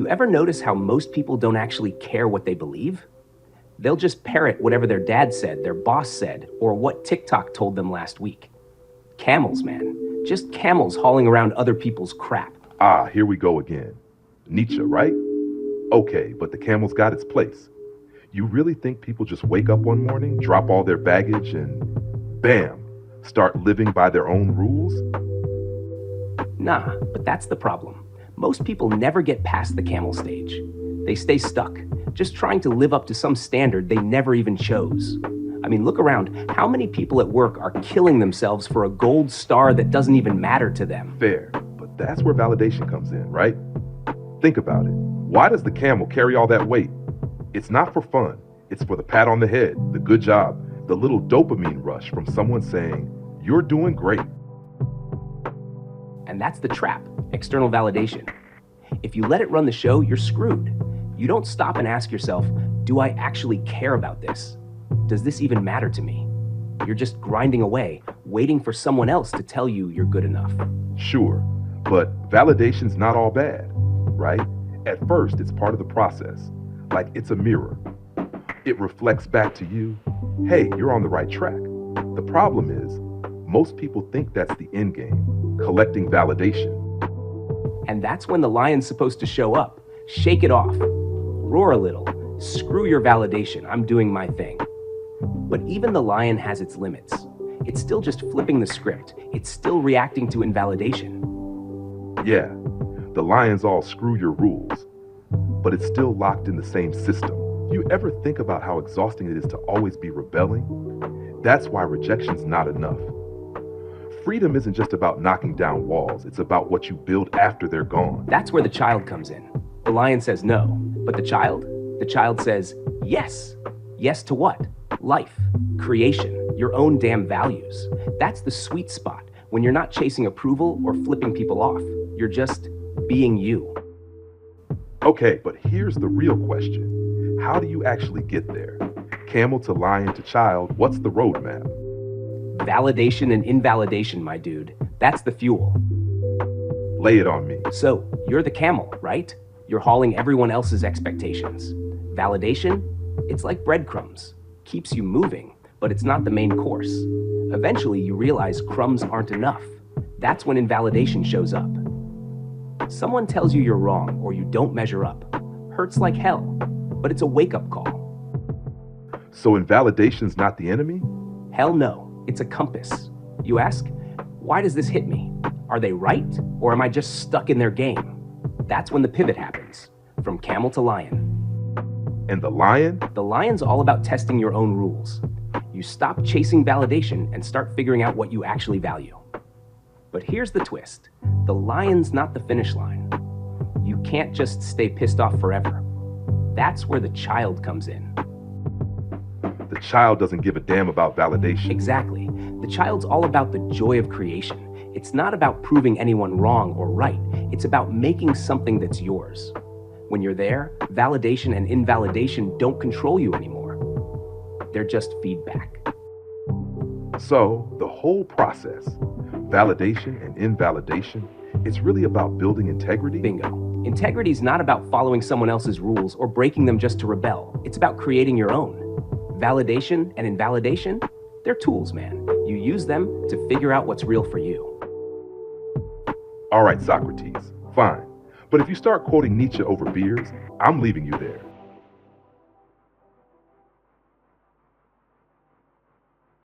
You ever notice how most people don't actually care what they believe? They'll just parrot whatever their dad said, their boss said, or what TikTok told them last week. Camels, man. Just camels hauling around other people's crap. Ah, here we go again. Nietzsche, right? Okay, but the camel's got its place. You really think people just wake up one morning, drop all their baggage, and bam, start living by their own rules? Nah, but that's the problem. Most people never get past the camel stage. They stay stuck, just trying to live up to some standard they never even chose. I mean, look around. How many people at work are killing themselves for a gold star that doesn't even matter to them? Fair, but that's where validation comes in, right? Think about it. Why does the camel carry all that weight? It's not for fun. It's for the pat on the head, the good job, the little dopamine rush from someone saying, "You're doing great." And that's the trap, external validation. If you let it run the show, you're screwed. You don't stop and ask yourself, do I actually care about this? Does this even matter to me? You're just grinding away, waiting for someone else to tell you you're good enough. Sure, but validation's not all bad, right? At first, it's part of the process, like it's a mirror. It reflects back to you, hey, you're on the right track. The problem is, most people think that's the end game, collecting validation. And that's when the lion's supposed to show up. Shake it off. Roar a little. Screw your validation. I'm doing my thing. But even the lion has its limits. It's still just flipping the script. It's still reacting to invalidation. Yeah, the lion's all screw your rules, but it's still locked in the same system. You ever think about how exhausting it is to always be rebelling? That's why rejection's not enough. Freedom isn't just about knocking down walls, it's about what you build after they're gone. That's where the child comes in. The lion says no, but the child says yes. Yes to what? Life, creation, your own damn values. That's the sweet spot when you're not chasing approval or flipping people off. You're just being you. Okay, but here's the real question. How do you actually get there? Camel to lion to child, what's the roadmap? Validation and invalidation, my dude. That's the fuel. Lay it on me. So, you're the camel, right? You're hauling everyone else's expectations. Validation? It's like breadcrumbs. Keeps you moving, but it's not the main course. Eventually, you realize crumbs aren't enough. That's when invalidation shows up. Someone tells you you're wrong or you don't measure up. Hurts like hell, but it's a wake-up call. So invalidation's not the enemy? Hell no, it's a compass. You ask, why does this hit me? Are they right, or am I just stuck in their game? That's when the pivot happens, from camel to lion. And the lion? The lion's all about testing your own rules. You stop chasing validation and start figuring out what you actually value. But here's the twist. The lion's not the finish line. You can't just stay pissed off forever. That's where the child comes in. The child doesn't give a damn about validation. Exactly. The child's all about the joy of creation. It's not about proving anyone wrong or right. It's about making something that's yours. When you're there, validation and invalidation don't control you anymore. They're just feedback. So, the whole process, validation and invalidation, it's really about building integrity? Bingo. Integrity is not about following someone else's rules or breaking them just to rebel. It's about creating your own. Validation and invalidation, they're tools, man. You use them to figure out what's real for you. All right, Socrates, fine. But if you start quoting Nietzsche over beers, I'm leaving you there.